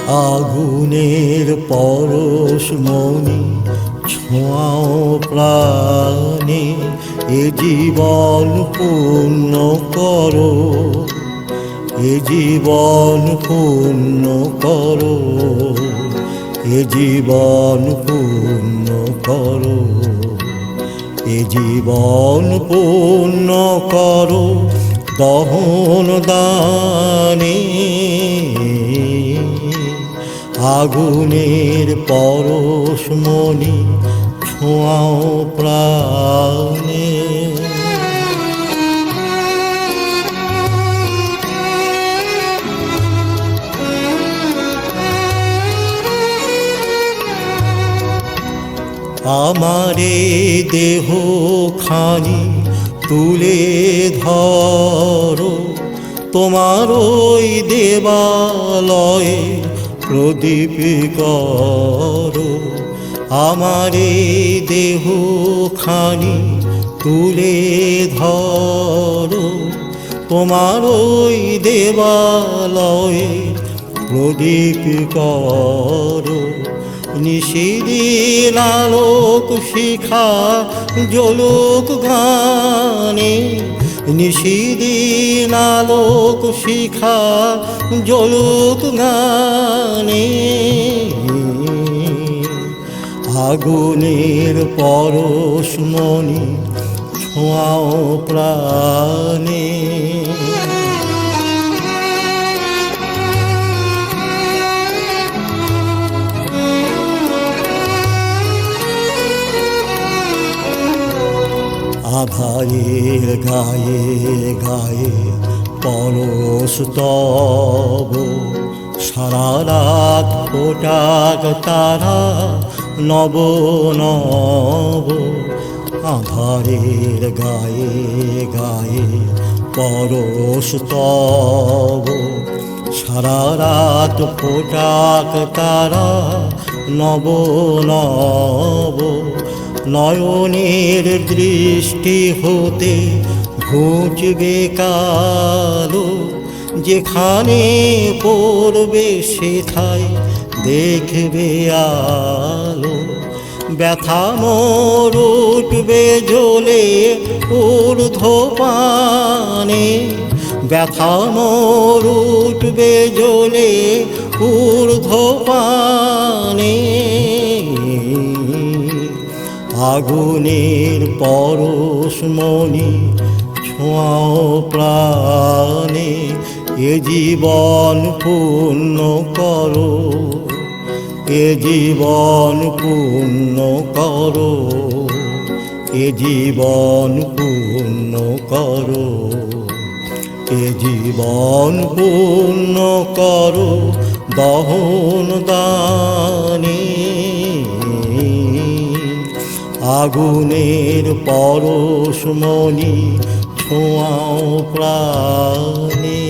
আগুনের পরশমণি ছোঁয়াও প্রাণে, এ জীবন পূর্ণ করো, এ জীবন পূর্ণ করো, এ জীবন পূর্ণ করো, এ জীবন পূর্ণ করো দহন দানে। আগুনের পরশমণি ছোঁয়াও প্রাণে। আমারে দেহ খানি তুলে ধরো, তোমার ওই দেবালয়ে প্রদীপ করো। আমারে দেহ খানি তুলে ধরো, তোমার ওই দেবালয়ে প্রদীপ করো। নিশিদিন আলোক শিখা জ্বলুক গানে, নিশিদিন আলোক শিখা জ্বলুক গানে। আগুনের পরশমণি ছোঁয়াও প্রাণে। আধারের গায়ে গায়ে পরশ তব, সারা রাত ফোটাক তারা নব নব। আধারের গায়ে গায়ে পরশ তব, সারা রাত ফোটাক তারা নব নব। নয়নের দৃষ্টি হতে ঘুচবে কালো, যেখানে পড়বে সেথায় দেখবে আলো। ব্যথা মোর উঠবে জ্বলে ঊর্ধ্বপানে, ব্যথা মোর উঠবে জ্বলে ঊর্ধ্বপানে। আগুনের পরশমণি ছোঁয়াও প্রাণে, এ জীবন পূর্ণ করো, এ জীবন পূর্ণ করো, এ জীবন পূর্ণ করো, এ জীবন পূর্ণ করো দহন দানে। আগুনের পরশমণি ছোঁয়াও প্রাণে।